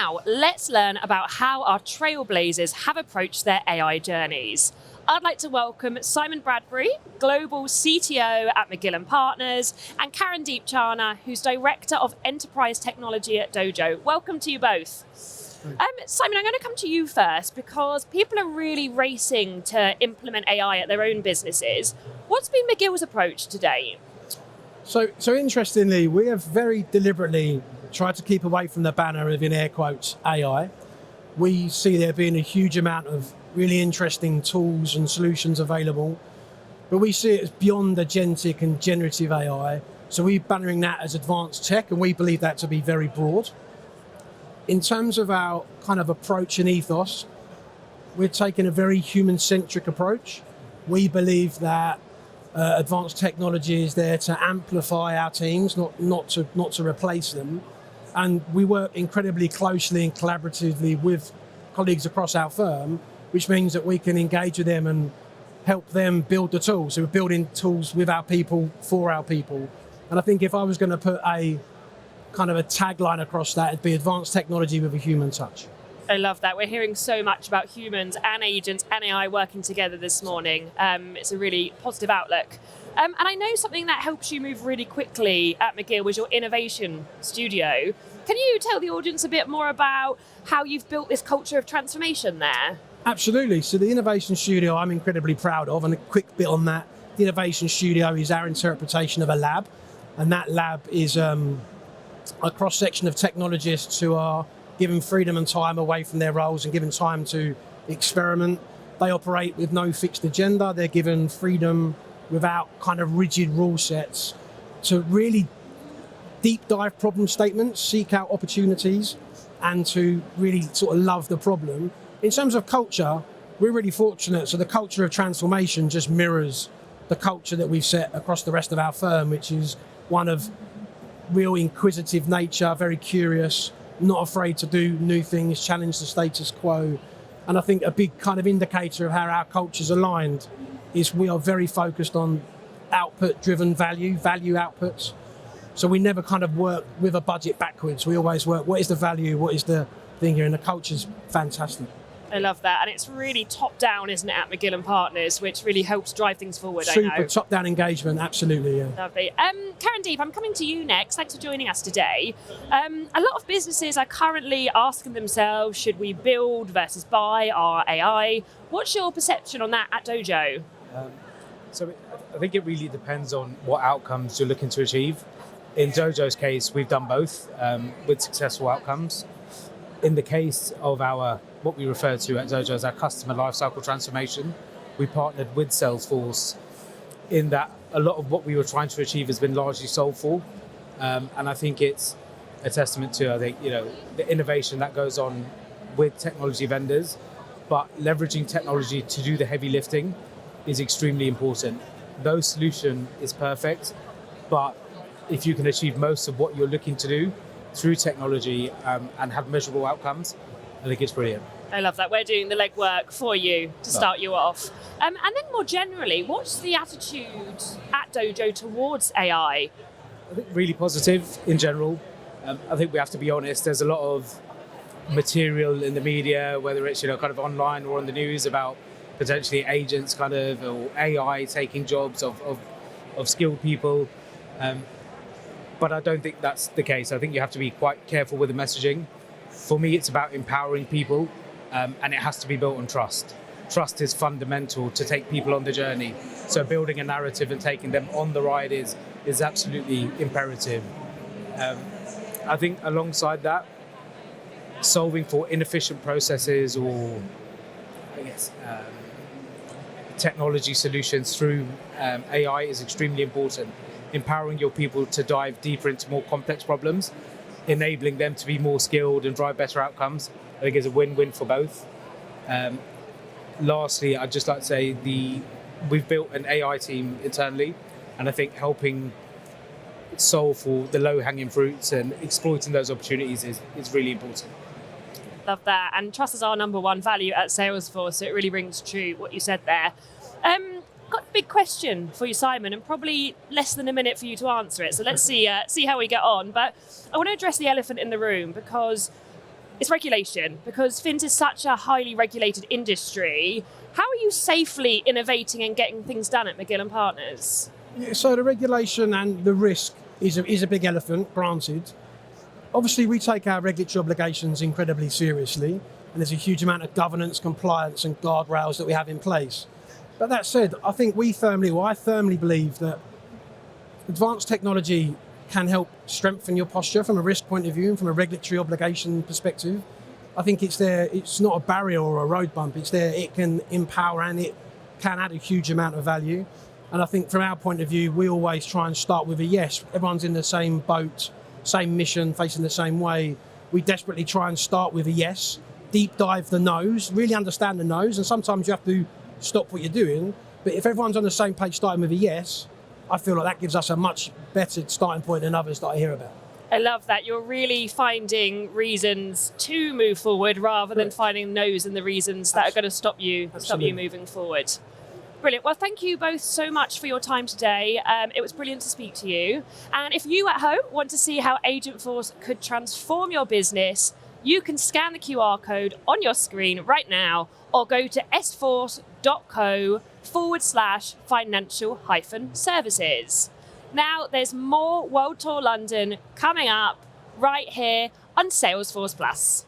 now, let's learn about how our trailblazers have approached their AI journeys. I'd like to welcome Simon Bradbury, Global CTO at McGill & Partners, and Karandeep Chana, who's Director of Enterprise Technology at Dojo. Welcome to you both. Simon, I'm going to come to you first because people are really racing to implement AI at their own businesses. What's been McGill's approach to date? So interestingly, we have very deliberately tried to keep away from the banner of, in air quotes, AI. We see there being a huge amount of really interesting tools and solutions available, but we see it as beyond agentic and generative AI. So we're bannering that as advanced tech, and we believe that to be very broad. In terms of our kind of approach and ethos, we're taking a very human-centric approach. We believe that advanced technology is there to amplify our teams, not to replace them. And we work incredibly closely and collaboratively with colleagues across our firm, which means that we can engage with them and help them build the tools. So we're building tools with our people, for our people. And I think if I was going to put a kind of a tagline across that, it'd be advanced technology with a human touch. I love that. We're hearing so much about humans and agents and AI working together this morning. It's a really positive outlook. And I know something that helps you move really quickly at McGill was your innovation studio. Can you tell the audience a bit more about how you've built this culture of transformation there? Absolutely. So the innovation studio I'm incredibly proud of, and a quick bit on that, the innovation studio is our interpretation of a lab. And that lab is a cross-section of technologists who are given freedom and time away from their roles and given time to experiment. They operate with no fixed agenda. They're given freedom without kind of rigid rule sets to really deep dive problem statements, seek out opportunities, and to really sort of love the problem. In terms of culture, we're really fortunate. So the culture of transformation just mirrors the culture that we've set across the rest of our firm, which is one of real inquisitive nature, very curious, not afraid to do new things, challenge the status quo. And I think a big kind of indicator of how our culture's aligned is we are very focused on output-driven value outputs. So we never kind of work with a budget backwards. We always work, what is the value, what is the thing here? And the culture's fantastic. I love that. And it's really top-down, isn't it, at McGill & Partners, which really helps drive things forward, I know. Super top-down engagement, absolutely, yeah. Lovely. Karandeep, I'm coming to you next. Thanks for joining us today. A lot of businesses are currently asking themselves, should we build versus buy our AI? What's your perception on that at Dojo? So I think it really depends on what outcomes you're looking to achieve. In Dojo's case, we've done both with successful outcomes. In the case of what we refer to at Dojo as our customer lifecycle transformation, we partnered with Salesforce in that a lot of what we were trying to achieve has been largely solved for. And I think it's a testament to, the innovation that goes on with technology vendors, but leveraging technology to do the heavy lifting is extremely important. No solution is perfect, but if you can achieve most of what you're looking to do through technology and have measurable outcomes, I think it's brilliant. I love that. We're doing the legwork for you to start you off. And then more generally, what's the attitude at Dojo towards AI? I think really positive in general. I think we have to be honest, there's a lot of material in the media, whether it's kind of online or on the news, about potentially agents or AI taking jobs of skilled people. But I don't think that's the case. I think you have to be quite careful with the messaging. For me, it's about empowering people, and it has to be built on trust. Trust is fundamental to take people on the journey. So building a narrative and taking them on the ride is absolutely imperative. I think alongside that, solving for inefficient processes or, technology solutions through AI is extremely important. Empowering your people to dive deeper into more complex problems, enabling them to be more skilled and drive better outcomes, I think is a win-win for both. Lastly, I'd just like to say we've built an AI team internally, and I think helping solve for the low-hanging fruits and exploiting those opportunities is really important. Love that. And trust is our number one value at Salesforce, so it really rings true what you said there. Got a big question for you, Simon, and probably less than a minute for you to answer it. So let's see how we get on. But I want to address the elephant in the room, because It's regulation, because Fins is such a highly regulated industry. How are you safely innovating and getting things done at McGill and Partners? Yeah, so the regulation and the risk is a big elephant, granted. Obviously, we take our regulatory obligations incredibly seriously, and there's a huge amount of governance, compliance, and guardrails that we have in place. But that said, I firmly believe that advanced technology can help strengthen your posture from a risk point of view and from a regulatory obligation perspective. I think it's not a barrier or a road bump, it's there, it can empower and it can add a huge amount of value. And I think from our point of view, we always try and start with a yes. Everyone's in the same boat, same mission, facing the same way. We desperately try and start with a yes, deep dive the no's, really understand the no's, and sometimes you have to stop what you're doing. But if everyone's on the same page starting with a yes, I feel like that gives us a much better starting point than others that I hear about. I love that. You're really finding reasons to move forward rather than finding no's and the reasons that are going to stop you moving forward. Brilliant. Well, thank you both so much for your time today. It was brilliant to speak to you. And if you at home want to see how Agentforce could transform your business, you can scan the QR code on your screen right now or go to sforce.co/financial-services. Now, there's more World Tour London coming up right here on Salesforce Plus.